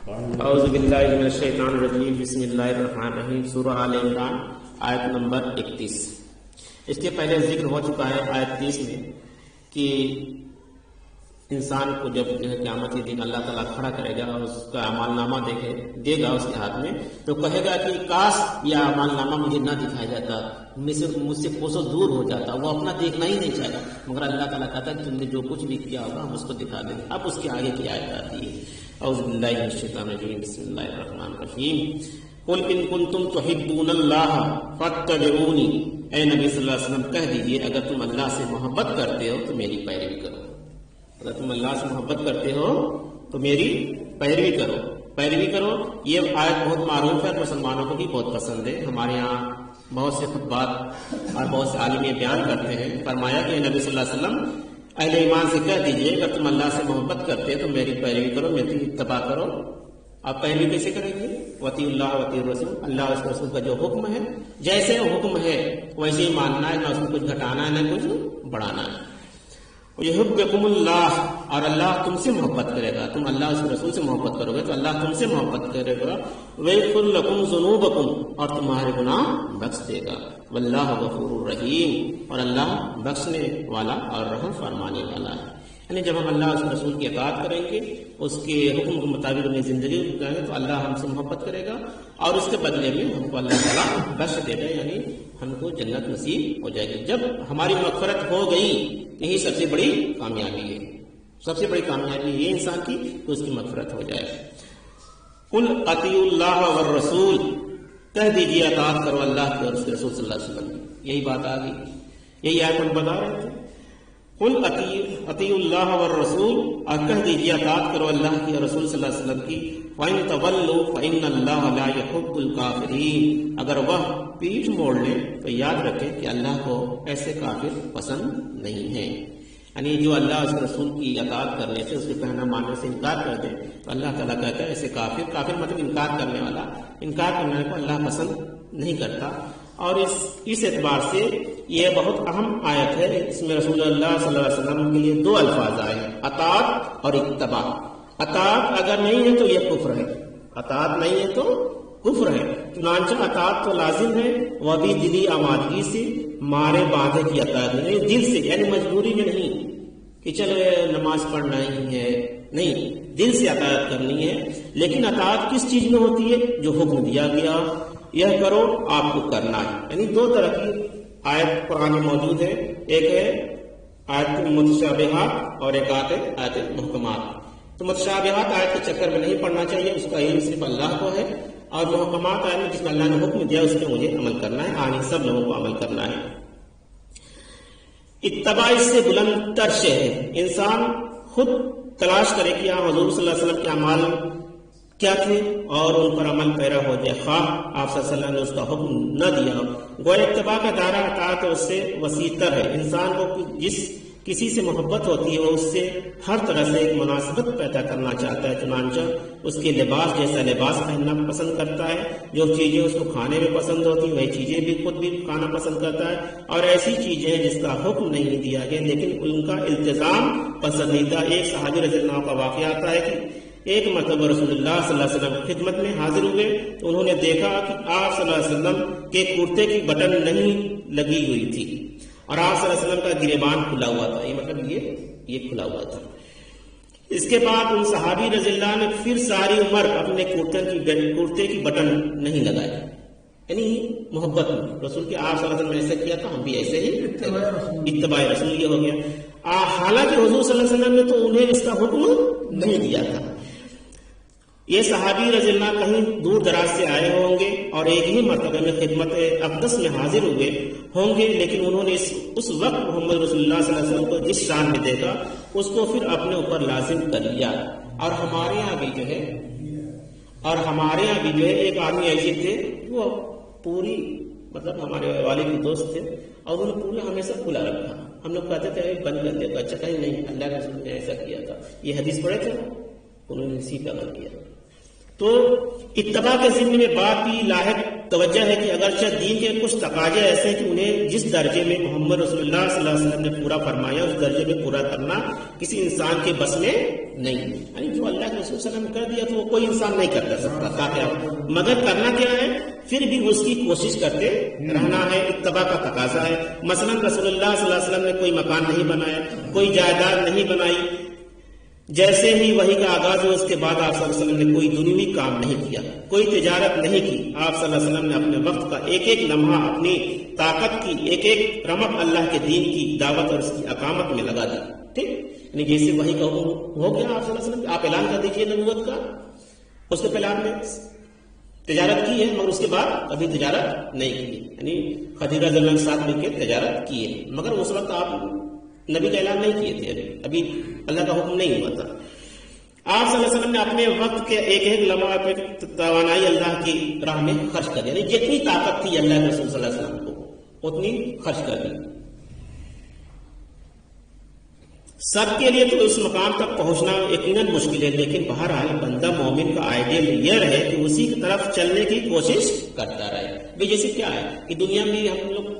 اعوذ باللہ من الشیطان الرجیم، بسم اللہ الرحمن الرحیم۔ سورہ آل عمران آیت نمبر 31۔ اس کے پہلے ذکر ہو چکا ہے آیت 30 میں کہ انسان کو جب قیامت کے دن اللہ تعالیٰ کھڑا کرے گا اور اس کا اعمال نامہ دے گا اس کے ہاتھ میں، تو کہے گا کہ کاش یہ اعمال نامہ مجھے نہ دکھایا جاتا، مجھ سے کوسوں دور ہو جاتا۔ وہ اپنا دیکھنا ہی نہیں چاہتا، مگر اللہ تعالیٰ کہتا ہے کہ تم نے جو کچھ بھی کیا ہوگا ہم اس کو دکھا دیں گے۔ اب اس کے آگے کی آیت آتی ہے، اعوذ باللہ من الشیطان الرجیم، بسم اللہ الرحمن الرحیم۔ قل ان کنتم تحبون اللہ فاتبعونی، اے نبی صلی اللہ علیہ وسلم کہہ دیجئے اگر تم اللہ سے محبت کرتے ہو تو میری پیروی کرو۔ اگر تم اللہ سے محبت کرتے ہو تو میری پیروی کرو۔ پیروی کرو یہ آیت بہت معروف ہے، مسلمانوں کو بھی بہت پسند ہے۔ ہمارے یہاں بہت سے خطبات اور بہت سے عالم یہ بیان کرتے ہیں، فرمایا کہ نبی صلی اللہ علیہ وسلم اہل ایمان سے کہہ دیجئے اگر تم اللہ سے محبت کرتے تو میری پیروی کرو، میری اتباع کرو۔ آپ پیروی کیسے کریں گے؟ وطیع اللہ وطیع الرسول، اللہ اس رسول کا جو حکم ہے جیسے حکم ہے ویسے ہی ماننا ہے، نہ اس میں کچھ گھٹانا ہے نہ کچھ بڑھانا ہے۔ یحبکم اللہ، اور اللہ تم سے محبت کرے گا، تم اللہ اس رسول سے محبت کرو گے تو اللہ تم سے محبت کرے گا۔ ویغفر لکم ذنوبکم، اور تمہارے گناہ بخش دے گا۔ واللہ غفور الرحیم، اور اللہ بخشنے والا اور رحم فرمانے والا ہے۔ یعنی جب ہم اللہ اس رسول کی اطاعت کریں گے، اس کے حکم کے مطابق اپنی زندگی گزاریں گے تو اللہ ہم سے محبت کرے گا اور اس کے بدلے میں ہم کو اللہ تعالیٰ بخش دے گا، یعنی ہم کو جنت نصیب ہو جائے گی۔ جب ہماری مغفرت ہو گئی یہی سب سے بڑی کامیابی ہے، سب سے بڑی کامیابی یہ انسان کی کہ اس کی مغفرت ہو جائے۔ قل اطیعوا اللہ والرسول، کہہ دیجیے اطاعت کرو اللہ کے اور اس کے رسول صلی اللہ علیہ وسلم کی۔ یہی بات آ گئی، یہی آیت ہم بتا رہے تھے۔ قل اطیعوا اللہ والرسول، اور کہہ دیجیے اطاعت کرو اللہ کی اور رسول صلی اللہ علیہ وسلم کی۔ فَإِن تَوَلُّوا فَإِنَّ اللَّهَ لَا يُحِبُّ الْكَافِرِينَ، اگر وہ پیٹھ موڑ لیں تو یاد رکھیں کہ اللہ کو ایسے کافر پسند نہیں ہے۔ یعنی جو اللہ اس رسول کی اطاعت کرنے سے، اس کے کہنا ماننے سے انکار کر دے تو اللہ تعالیٰ کہتا ہے ایسے کافر مطلب انکار کرنے والا، انکار کرنے کو اللہ پسند نہیں کرتا۔ اور اس اعتبار سے یہ بہت اہم آیت ہے، اس میں رسول اللہ صلی اللہ علیہ وسلم کے لیے دو الفاظ آئے ہیں، اطاعت اور اتباع۔ اطاعت اگر نہیں ہے تو یہ کفر ہے، اطاعت نہیں ہے تو کفر ہے۔ چنانچہ اطاعت تو لازم ہے، وہ بھی دلی آمادگی سے، مارے باندھے کی اطاعت نہیں، دل سے، یعنی مجبوری میں نہیں کہ چلو نماز پڑھنا ہی ہے، نہیں، دل سے اطاعت کرنی ہے۔ لیکن اطاعت کس چیز میں ہوتی ہے؟ جو حکم دیا گیا یہ کرو آپ کو کرنا ہے۔ یعنی دو طرح کی آیت قرآن میں موجود ہے، ایک ہے آیت متشابہات اور ایک آیت محکمات۔ تو متشابہات آیت کے چکر میں نہیں پڑھنا چاہیے، اس کا علم صرف اللہ کو ہے، اور محکمات آیت میں جس میں اللہ نے حکم دیا اس پہ مجھے عمل کرنا ہے، آنے سب لوگوں کو عمل کرنا ہے۔ اتباع اس سے بلند تر شے ہے، انسان خود تلاش کرے کہ حضور صلی اللہ علیہ وسلم کے اعمال کیا تھے اور ان پر عمل پیرا ہو جائے، خواہ آپ صلی اللہ علیہ وسلم نے اس کا حکم نہ دیا ہو۔ گویا اتباع کا دائرہ اطاعت اس سے وسیع تر ہے۔ انسان کو جس کسی سے محبت ہوتی ہے وہ اس سے ہر طرح سے ایک مناسبت پیدا کرنا چاہتا ہے، چنانچہ اس کے لباس جیسا لباس پہننا پسند کرتا ہے، جو چیزیں اس کو کھانے میں پسند ہوتی ہیں وہی چیزیں بھی خود بھی کھانا پسند کرتا ہے، اور ایسی چیزیں جس کا حکم نہیں دیا گیا لیکن ان کا التزام پسندیدہ۔ ایک صحابی رضی اللہ عنہ کا واقعہ آتا ہے کہ ایک مرتبہ رسول اللہ صلی اللہ علیہ وسلم کی خدمت میں حاضر ہوئے تو انہوں نے دیکھا کہ آپ صلی اللہ علیہ وسلم کے کرتے کی بٹن نہیں لگی ہوئی تھی اور آپ صلی اللہ علیہ وسلم کا گریبان کھلا ہوا تھا، یہ مطلب یہ کھلا ہوا تھا۔ اس کے بعد ان صحابی رضی اللہ نے پھر ساری عمر اپنے کرتے کی بٹن نہیں لگائی، یعنی محبت میں رسول کے آپ صلی اللہ علیہ وسلم نے ایسا کیا تھا ہم بھی ایسے ہی اتباع رسول یہ ہو گیا۔ حالانکہ حضور صلی اللہ علیہ وسلم نے تو انہیں اس کا حکم نہیں دیا تھا۔ یہ صحابی رضی اللہ کہیں دور دراز سے آئے ہوں گے اور ایک ہی مرتبہ میں خدمت اقدس میں حاضر ہوئے ہوں گے، لیکن انہوں نے اس وقت محمد رسول اللہ صلی اللہ علیہ وسلم کو جس شان میں دیکھا اس کو پھر اپنے اوپر لازم کر لیا۔ اور ہمارے یہاں بھی جو ہے ایک آدمی ایسے تھے وہ پوری مطلب ہمارے والد کے دوست تھے اور انہوں نے پورا ہمیشہ کھلا رکھا۔ ہم لوگ کہتے تھے بند کر دیا، اچھا کہیں نہیں، اللہ کے رسول نے ایسا کیا تھا، یہ حدیث پڑھے تھے، انہوں نے اسی پہ عمل کیا۔ تو اتباع کے ضمن میں بات بھی لاحق توجہ ہے کہ اگرچہ دین کے کچھ تقاضے ایسے ہیں کہ انہیں جس درجے میں محمد رسول اللہ صلی اللہ علیہ وسلم نے پورا فرمایا اس درجے میں پورا کرنا کسی انسان کے بس میں نہیں ہے. یعنی جو اللہ کے رسول صلی اللہ علیہ وسلم نے کر دیا تو وہ کوئی انسان نہیں کر سکتا تاکہ، مگر کرنا کیا ہے، پھر بھی اس کی کوشش کرتے رہنا ہے. اتباع کا تقاضا ہے. مثلا رسول اللہ صلی اللہ علیہ وسلم نے کوئی مکان نہیں بنایا، کوئی جائیداد نہیں بنائی، جیسے ہی وحی کا آغاز ہوا اس کے بعد آپ صلی اللہ علیہ وسلم نے کوئی دنیوی کام نہیں کیا، کوئی تجارت نہیں کی. آپ صلی اللہ علیہ وسلم نے اپنے وقت کا ایک ایک لمحہ، اپنی طاقت کی ایک ایک رمق اللہ کے دین کی دعوت اور اس کی اقامت میں لگا دی. ٹھیک، یعنی جیسے وحی کا حکم ہو گیا آپ صلی اللہ علیہ وسلم، آپ اعلان کر دیجیے نبوت کا. اس کے پہلے آپ نے تجارت کی ہے مگر اس کے بعد کبھی تجارت نہیں کی. یعنی خدیجہ رضی اللہ عنہا کے ساتھ مل کے تجارت کی ہے، مگر اس وقت آپ نبی کا اعلان نہیں کیے تھے، ابھی اللہ کا حکم نہیں ہوا تھا. آپ صلی اللہ علیہ وسلم نے اپنے وقت کے ایک ایک لمحہ پہ توانائی اللہ کی راہ میں خرچ کر دی. یعنی جتنی طاقت تھی اللہ کے رسول صلی اللہ علیہ وسلم کو اتنی خرچ کر دی. سب کے لیے تو اس مقام تک پہنچنا یقیناً مشکل ہے، لیکن بہرحال بندہ مومن کا آئیڈیل یہ رہے کہ اسی کی طرف چلنے کی کوشش کرتا رہے. جیسے کیا ہے کہ دنیا میں ہم لوگ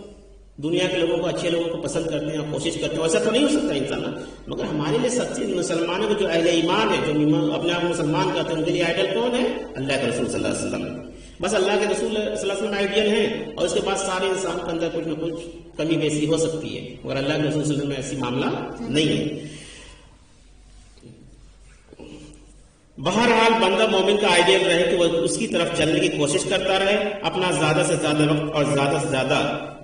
دنیا کے لوگوں کو، اچھے لوگوں کو پسند کرتے ہیں اور کوشش کرتے ہیں، ایسا تو نہیں ہو سکتا انسان، مگر ہمارے لیے سچے مسلمانوں کے جو اہل ایمان ہے، جو اپنے آپ مسلمان کہتے ہیں، ان کے لیے آئیڈل کون ہے؟ اللہ کے رسول صلی اللہ علیہ وسلم. بس اللہ کے رسول صلی اللہ علیہ وسلم آئیڈیل ہیں، اور اس کے بعد سارے انسان کے اندر کچھ نہ کچھ کمی بیسی ہو سکتی ہے، مگر اللہ کے رسول صلی اللہ علیہ وسلم میں ایسی معاملہ نہیں ہے. بہرحال بندہ مومن کا آئیڈیل رہے کہ وہ اس کی طرف چلنے کی کوشش کرتا رہے، اپنا زیادہ سے زیادہ وقت اور زیادہ سے زیادہ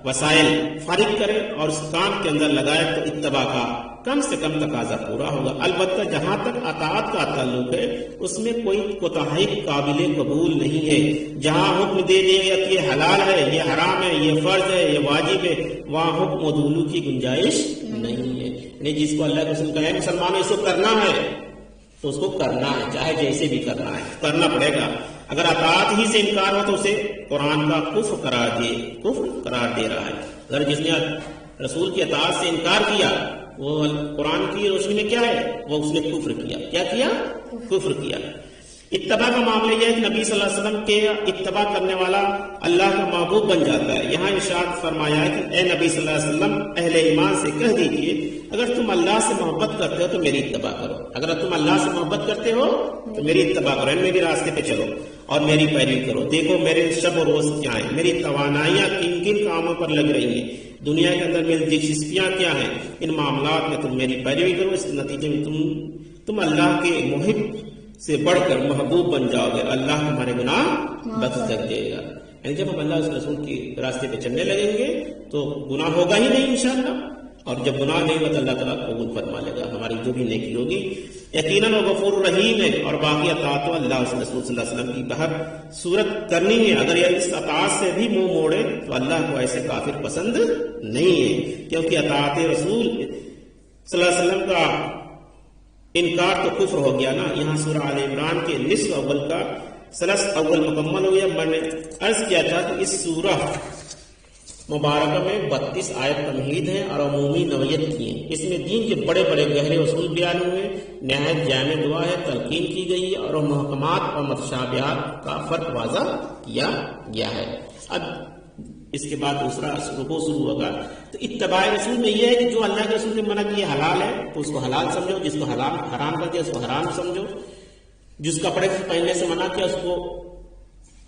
وسائل فارغ کرے اور اس کام کے اندر لگائے تو اتباع کا کم سے کم تقاضا پورا ہوگا. البتہ جہاں تک اطاعت کا تعلق ہے اس میں کوئی کوتاہی قابل قبول نہیں ہے. جہاں حکم دے دیں گے کہ یہ حلال ہے، یہ حرام ہے، یہ فرض ہے، یہ واجب ہے، وہاں حکم و دولو کی گنجائش نہیں ہے. یعنی جس کو اللہ کے رسول کہے مسلمانوں اس کو کرنا ہے تو اس کو کرنا ہے، چاہے جیسے بھی کرنا ہے، کرنا پڑے گا. اگر اطاعت ہی سے انکار ہو تو اسے قرآن کا کفر قرار دے رہا ہے. اگر جس نے رسول کی اطاعت سے انکار کیا وہ قرآن کی روشنی میں کیا ہے؟ وہ اس نے کفر کیا. کیا کیا؟ کفر کیا. اتباع کا معاملہ یہ ہے کہ نبی صلی اللہ علیہ وسلم کے اتباع کرنے والا اللہ کا محبوب بن جاتا ہے. یہاں ارشاد فرمایا ہے کہ اے نبی صلی اللہ علیہ وسلم اہل ایمان سے کہہ دیجئے اگر تم اللہ سے محبت کرتے ہو تو میری اتباع کرو. اگر تم اللہ سے محبت کرتے ہو تو میری اتباع کرو، میری راستے پہ چلو اور میری پیروی کرو. دیکھو میرے شب و روز کیا ہیں، میری توانائیاں کن کن کاموں پر لگ رہی ہیں، دنیا کے اندر میری دلچسپیاں کیا ہیں، ان معاملات میں تم میری پیروی کرو. اس نتیجے میں تم اللہ کے محب سے بڑھ کر محبوب بن جاؤ گے. اللہ تمہارے گناہ بخش دے گا. یعنی جب ہم اللہ اس رسول کے راستے پہ چلنے لگیں گے تو گناہ ہوگا ہی نہیں انشاءاللہ، اور جب گناہ نہیں ہوگا تو اللہ تعالیٰ قبول فرما لے گا ہماری جو بھی نیکی ہوگی. یقیناً وہ غفور رحیم ہے اور باقی اطاعت و اللہ اس رسول صلی اللہ علیہ وسلم کی بہر صورت کرنی ہے. اگر یہ اس اطاعت سے بھی منہ موڑے تو اللہ کو ایسے کافر پسند نہیں ہے، کیونکہ اطاعت رسول صلی اللہ علیہ وسلم کا انکار تو کفر ہو گیا نا. یہاں سورہ آل عمران کے نصف اول کا ثلث اول مکمل ہو گیا. میں نے عرض کیا تھا کہ اس سورہ مبارکہ میں 32 آیت تمہید ہیں اور عمومی نوعیت کی ہیں. اس میں دین کے بڑے بڑے گہرے اصول بیان ہوئے، نہایت جامع دعا ہے، تلقین کی گئی ہے اور محکمات اور متشابہات کا فرق واضح کیا گیا ہے. اب اس کے بعد دوسرا رکوع شروع ہوگا. تو اتباع رسول میں یہ ہے کہ جو اللہ کے رسول نے منع کیا حلال ہے تو اس کو حلال سمجھو، جس کو حرام کر دیا اس کو حرام سمجھو، جس کپڑے پہننے سے منع کیا اس کو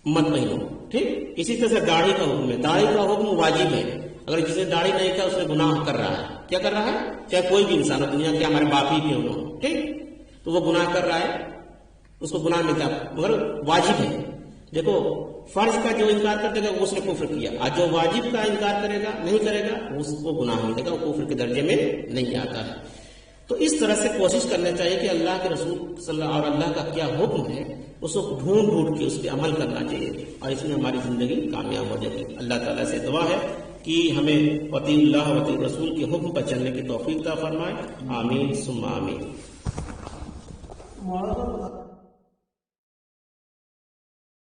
مت پہنو. ٹھیک. اسی طرح سے داڑھی کا حکم ہے، داڑھی کا حکم واجب ہے. اگر جس نے داڑھی نہیں کیا اس نے گناہ کر رہا ہے. کیا کر رہا ہے؟ چاہے کوئی بھی انسان ہو دنیا کے، ہمارے باپ ہی کیوں نہ ہو. ٹھیک. تو وہ گناہ کر رہا ہے، اس کو گناہ ملتا ہے مگر واجب ہے. دیکھو فرض کا جو انکار کر دے گا اس نے کفر کیا، اور جو واجب کا انکار کرے گا نہیں کرے گا اس کو گناہ ملے گا، وہ کفر کے درجے میں نہیں آتا ہے. تو اس طرح سے کوشش کرنا چاہیے کہ اللہ کے رسول صلی اللہ اور اللہ کا کیا حکم ہے اس کو ڈھونڈ کے اس پہ عمل کرنا چاہیے، اور اس میں ہماری زندگی کامیاب ہو جائے گی. اللہ تعالیٰ سے دعا ہے کہ ہمیں وطیع اللہ وطیع رسول کے حکم پر چلنے کی توفیق عطا فرمائے. آمین ثم آمین.